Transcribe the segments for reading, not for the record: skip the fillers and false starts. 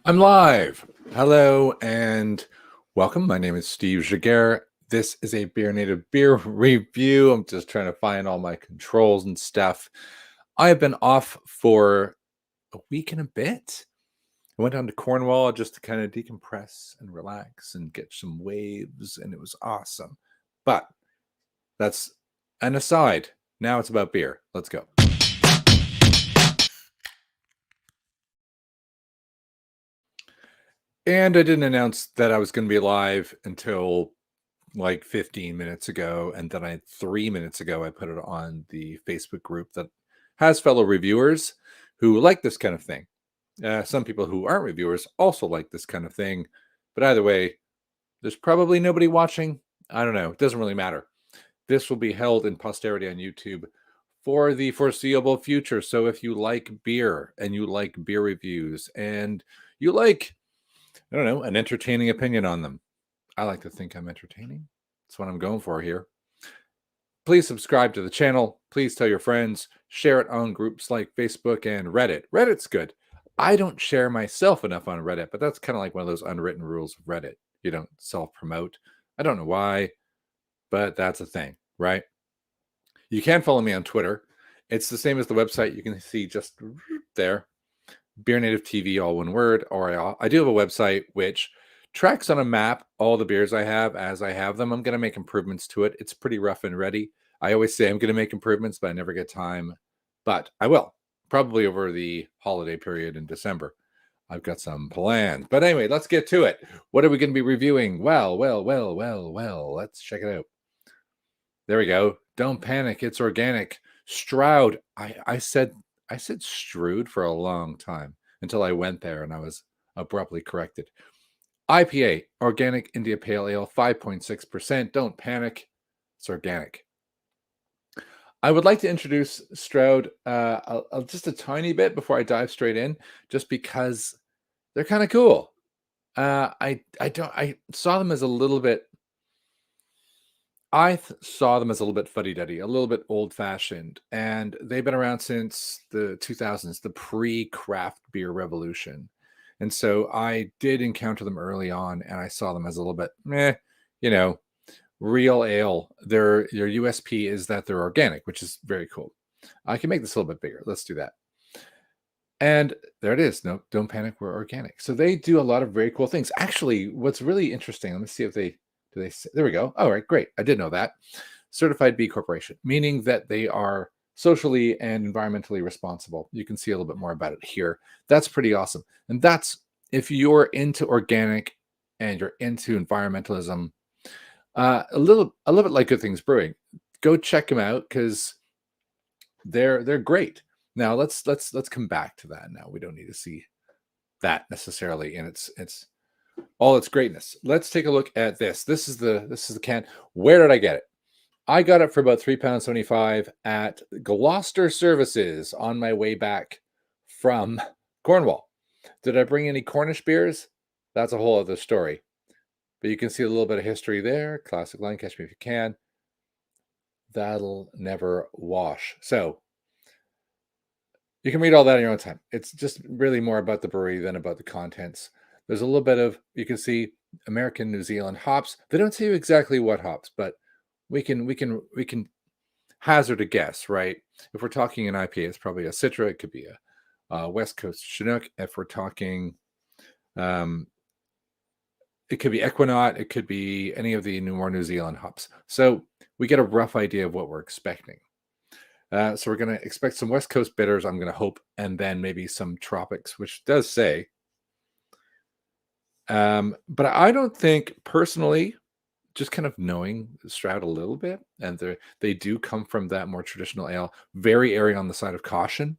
I'm live. Hello and welcome. My name is Steve Jaguar. This is a BeerNative beer review. I'm just trying to find all my controls and stuff. I have been off for a week and a bit. I went down to Cornwall just to kind of decompress and relax and get some waves, and it was awesome. But that's an aside. Now it's about beer. Let's go. And I didn't announce that I was going to be live until like 15 minutes ago. And then 3 minutes ago, I put it on the Facebook group that has fellow reviewers who like this kind of thing. Some people who aren't reviewers also like this kind of thing. But either way, there's probably nobody watching. I don't know. It doesn't really matter. This will be held in posterity on YouTube for the foreseeable future. So if you like beer and you like beer reviews and you like, I don't know, an entertaining opinion on them, I like to think I'm entertaining. That's what I'm going for here. Please subscribe to the channel. Please tell your friends. Share it on groups like Facebook and Reddit. Reddit's good. I don't share myself enough on Reddit, but that's kind of like one of those unwritten rules of Reddit. You don't self-promote. I don't know why, but that's a thing, right? You can follow me on Twitter. It's the same as the website. You can see just there. BeerNative TV, all one word. Or I do have a website which tracks on a map all the beers I have as I have them. I'm going to make improvements to it. It's pretty rough and ready. I always say I'm going to make improvements, but I never get time. But I will, probably over the holiday period in December. I've got some planned. But anyway, let's get to it. What are we going to be reviewing? Well, let's check it out. There we go. Don't panic. It's organic. Stroud. I said Stroud for a long time until I went there and I was abruptly corrected. IPA, Organic India Pale Ale, 5.6%. Don't panic. It's organic. I would like to introduce Stroud just a tiny bit before I dive straight in, just because they're kind of cool. I saw them as a little bit. Saw them as a little bit fuddy-duddy, a little bit old-fashioned, and they've been around since the 2000s, the pre-craft beer revolution. And so I did encounter them early on, and I saw them as a little bit, real ale. Their USP is that they're organic, which is very cool. I can make this a little bit bigger. Let's do that. And there it is. No, don't panic. We're organic. So they do a lot of very cool things. Actually, what's really interesting, let me see if they there we go. All right, great. I did know that. Certified B Corporation, meaning that they are socially and environmentally responsible. You can see a little bit more about it here. That's pretty awesome. And that's if you're into organic and you're into environmentalism, a little bit like Good Things Brewing. Go check them out because they're great. Now let's come back to that. Now we don't need to see that necessarily in its all its greatness. Let's take a look at this. This is the can. Where did I get it? I got it for about £3.75 at Gloucester Services on my way back from Cornwall. Did I bring any Cornish beers? That's a whole other story. But you can see a little bit of history there. Classic line, catch me if you can. That'll never wash. So you can read all that in your own time. It's just really more about the brewery than about the contents. There's a little bit of, you can see American, New Zealand hops. They don't tell you exactly what hops, but we can hazard a guess, right? If we're talking an IPA, it's probably a Citra. It could be a West Coast Chinook. If we're talking, it could be Equinaut. It could be any of the more New Zealand hops. So we get a rough idea of what we're expecting. So we're going to expect some West Coast bitters, I'm going to hope, and then maybe some tropics, which does say. But I don't think personally, just kind of knowing Stroud a little bit, and they do come from that more traditional ale, very airy on the side of caution,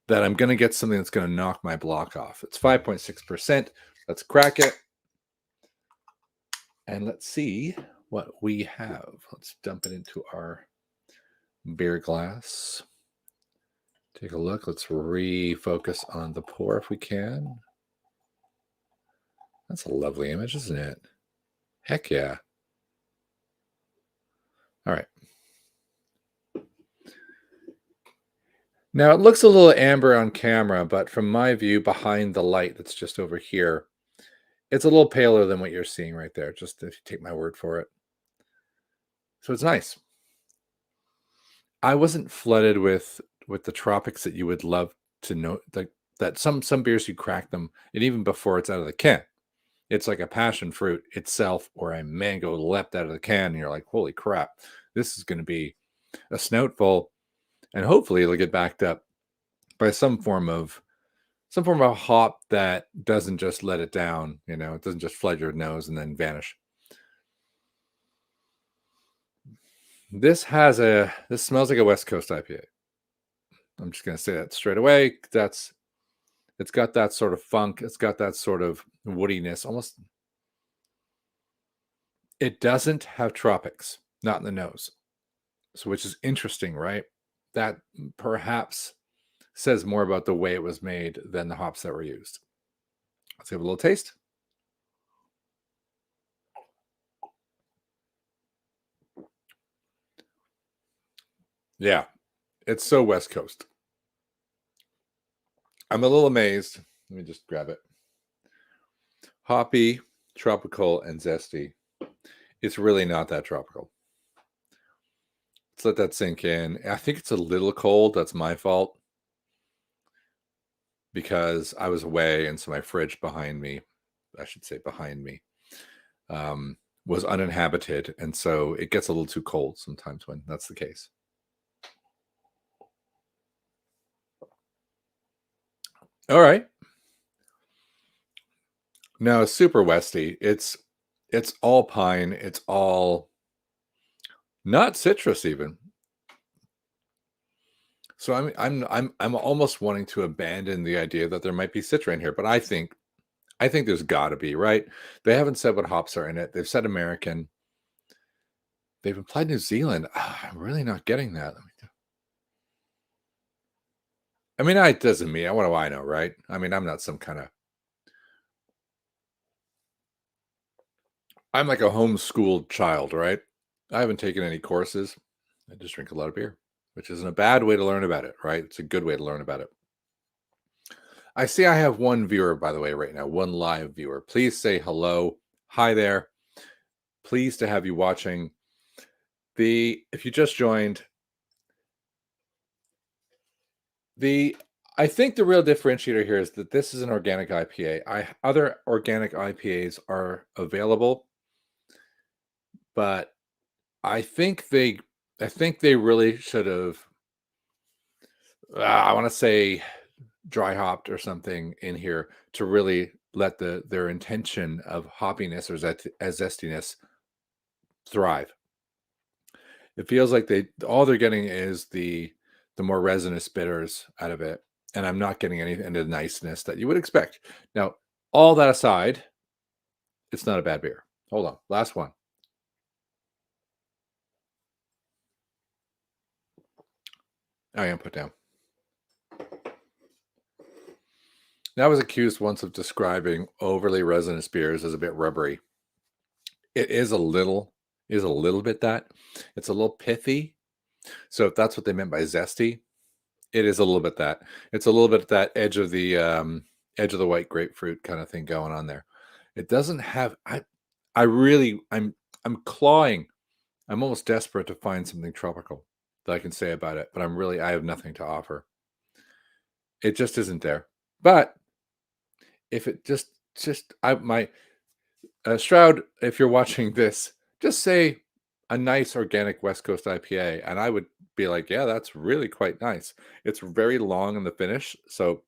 that I'm going to get something that's going to knock my block off. It's 5.6%. Let's crack it. And let's see what we have. Let's dump it into our beer glass. Take a look. Let's refocus on the pour if we can. That's a lovely image, isn't it? Heck yeah. All right. Now it looks a little amber on camera, but from my view behind the light that's just over here, it's a little paler than what you're seeing right there, just if you take my word for it. So it's nice. I wasn't flooded with the tropics that you would love to know, like that some beers you crack them, and even before it's out of the can, it's like a passion fruit itself or a mango leapt out of the can, and you're like, holy crap, this is going to be a snoutful, and hopefully it'll get backed up by some form of hop that doesn't just let it down. It doesn't just flood your nose and then vanish. This smells like a West Coast IPA. I'm just gonna say that straight away. It's got that sort of funk. It's got that sort of woodiness. Almost, it doesn't have tropics, not in the nose. So, which is interesting, right? That perhaps says more about the way it was made than the hops that were used. Let's give it a little taste. Yeah, it's so West Coast. I'm a little amazed. Let me just grab it. Hoppy, tropical, and zesty. It's really not that tropical. Let's let that sink in. I think it's a little cold. That's my fault because I was away, and so my fridge behind me, I should say behind me, um, was uninhabited, and so it gets a little too cold sometimes when that's the case. All right. Now it's super westy. It's all pine. It's all not citrus even. So I'm almost wanting to abandon the idea that there might be citra in here, but I think there's got to be, right? They haven't said what hops are in it. They've said American. They've implied New Zealand. I'm really not getting that. I mean, it doesn't mean what do I know, right? I mean, I'm not some kind of. I'm like a homeschooled child, right? I haven't taken any courses. I just drink a lot of beer, which isn't a bad way to learn about it, right? It's a good way to learn about it. I see I have one viewer, by the way, right now, one live viewer. Please say hello. Hi there. Pleased to have you watching. If you just joined, I think the real differentiator here is that this is an organic IPA. Other organic IPAs are available, but I think they really should have. I want to say dry hopped or something in here to really let their intention of hoppiness or zestiness thrive. It feels like all they're getting is the more resinous bitters out of it, and I'm not getting any of the niceness that you would expect. Now, all that aside, it's not a bad beer. Hold on, last one. I am put down. Now, I was accused once of describing overly resinous beers as a bit rubbery. It is a little bit that. It's a little pithy. So if that's what they meant by zesty, it is a little bit that. It's a little bit that edge of the white grapefruit kind of thing going on there. It doesn't have. I really. I'm clawing. I'm almost desperate to find something tropical that I can say about it, but I have nothing to offer. It just isn't there. But if it just I my Stroud, if you're watching this, just say a nice organic West Coast IPA, and I would be like, yeah, that's really quite nice. It's very long in the finish, so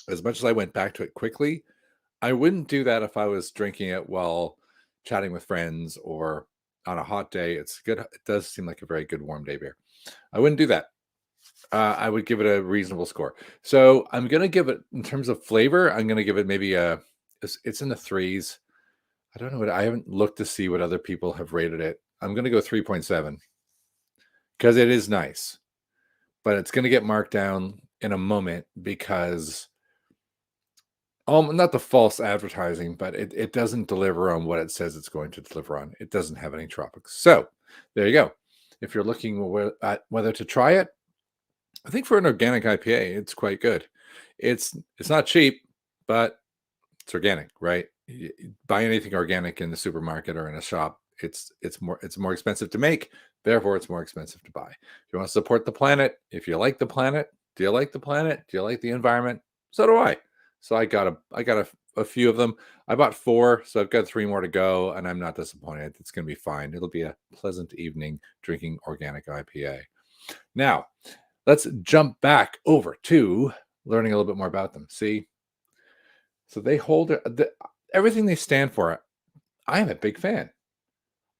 as much as I went back to it quickly, I wouldn't do that if I was drinking it while chatting with friends or on a hot day. It's good. It does seem like a very good warm day beer. I wouldn't do that. I would give it a reasonable score. So I'm gonna give it in terms of flavor. I'm gonna give it maybe it's in the threes. I don't know what I haven't looked to see what other people have rated it. I'm gonna go 3.7 because it is nice, but it's gonna get marked down in a moment because not the false advertising, but it doesn't deliver on what it says it's going to deliver on. It doesn't have any tropics. So there you go. If you're looking at whether to try it, I think for an organic IPA, it's quite good. It's not cheap, but it's organic, right? Buy anything organic in the supermarket or in a shop, it's more expensive to make, therefore it's more expensive to buy. If you want to support the planet, if you like the planet, do you like the planet? Do you like the environment? So do I. So I got a few of them. I bought 4, so I've got 3 more to go, and I'm not disappointed. It's going to be fine. It'll be a pleasant evening drinking organic IPA. Now, let's jump back over to learning a little bit more about them. See, so they hold everything they stand for. I am a big fan.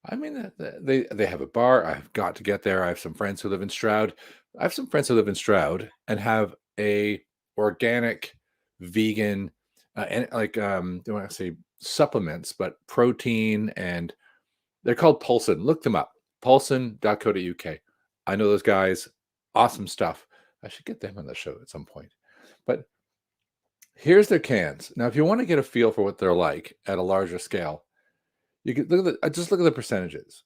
I mean, they have a bar. I've got to get there. I have some friends who live in Stroud. I have some friends who live in Stroud and have a organic, vegan, and like don't want to say supplements, but protein, and they're called Pulson. Look them up. Pulson.co.uk. I know those guys. Awesome stuff. I should get them on the show at some point. But here's their cans. Now, if you want to get a feel for what they're like at a larger scale, you can look at just look at the percentages.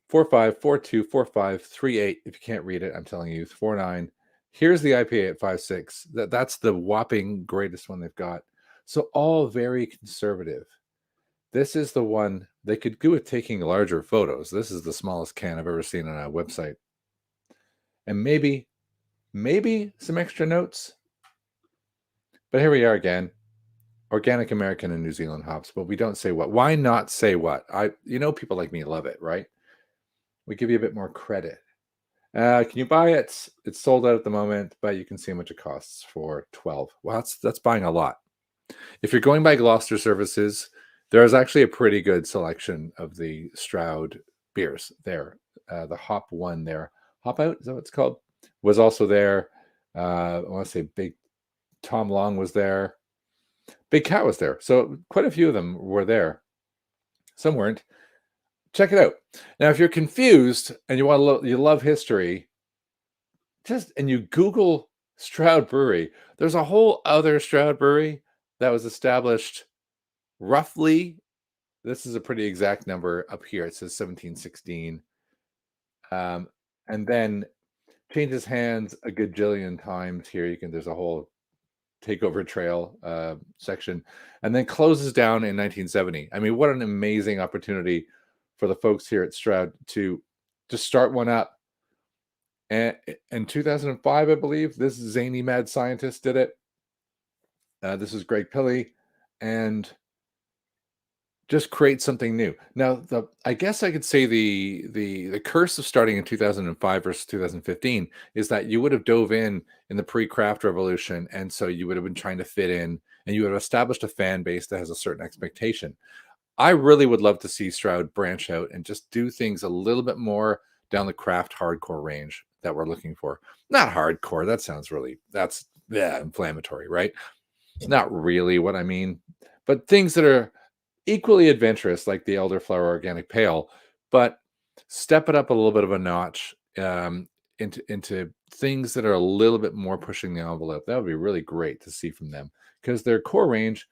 4.5, 4.2, 4.5, 3.8. If you can't read it, I'm telling you, 4.9. Here's the IPA at 5.6. That's the whopping greatest one they've got. So all very conservative. This is the one they could do with taking larger photos. This is the smallest can I've ever seen on a website. And maybe some extra notes. But here we are again. Organic American and New Zealand hops, but we don't say what. Why not say what? People like me love it, right? We give you a bit more credit. Can you buy it? It's sold out at the moment, but you can see how much it costs for 12. Well, that's buying a lot. If you're going by Gloucester services, there is actually a pretty good selection of the Stroud beers there. The hop one there, hop out, is that what it's called? Was also there. I want to say Big Tom Long was there. Big Cat was there. So quite a few of them were there. Some weren't. Check it out. Now, if you're confused and you love history, and you Google Stroud Brewery, there's a whole other Stroud Brewery that was established roughly. This is a pretty exact number up here. It says 1716. And then changes hands a gajillion times here. There's a whole takeover trail section, and then closes down in 1970. I mean, what an amazing opportunity for the folks here at Stroud to start one up. And in 2005, I believe, this zany mad scientist did it. This is Greg Pilley, and just create something new. Now, I guess I could say the curse of starting in 2005 versus 2015 is that you would have dove in the pre-craft revolution, and so you would have been trying to fit in, and you would have established a fan base that has a certain expectation. I really would love to see Stroud branch out and just do things a little bit more down the craft hardcore range that we're looking for. Not hardcore. That sounds that's inflammatory, right? Not really what I mean, but things that are equally adventurous, like the Elderflower Organic Pale, but step it up a little bit of a notch into things that are a little bit more pushing the envelope. That would be really great to see from them, because their core range,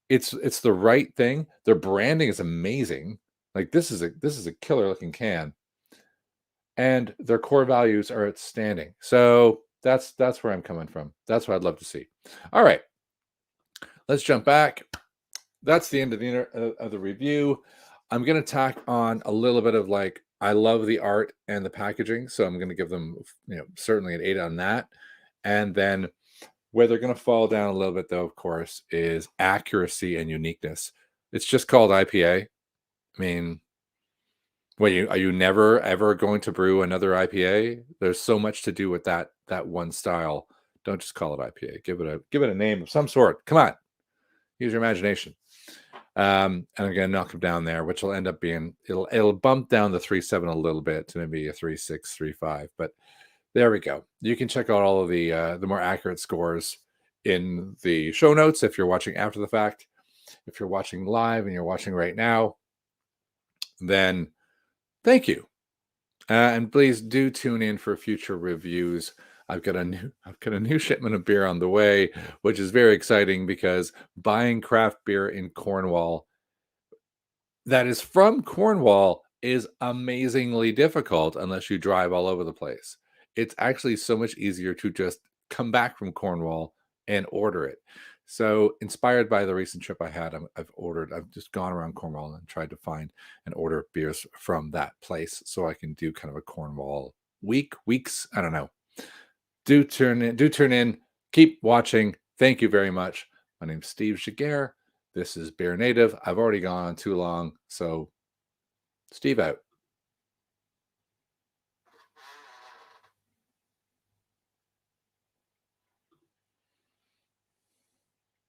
it's the right thing. Their branding is amazing. Like this is a killer looking can, and their core values are outstanding. So that's where I'm coming from. That's what I'd love to see. All right, let's jump back. That's the end of the review. I'm going to tack on a little bit of I love the art and the packaging, so I'm going to give them certainly an 8 on that. And then where they're going to fall down a little bit, though, of course, is accuracy and uniqueness. It's just called IPA. I mean, are you never ever going to brew another IPA? There's so much to do with that one style. Don't just call it IPA. Give it a name of some sort. Come on, use your imagination. And I'm going to knock them down there, which will end up being, it'll bump down the 3.7 a little bit to maybe a 3.6, 3.5. But there we go. You can check out all of the more accurate scores in the show notes if you're watching after the fact. If you're watching live and you're watching right now, then thank you. And please do tune in for future reviews. I've got a new shipment of beer on the way, which is very exciting, because buying craft beer in Cornwall that is from Cornwall is amazingly difficult unless you drive all over the place. it's actually so much easier to just come back from Cornwall and order it. So inspired by the recent trip I had, I've just gone around Cornwall and tried to find and order beers from that place so I can do kind of a Cornwall weeks. I don't know. Do turn in. Keep watching. Thank you very much. My name's Steve Jaguar. This is Beer Native. I've already gone on too long, so Steve out.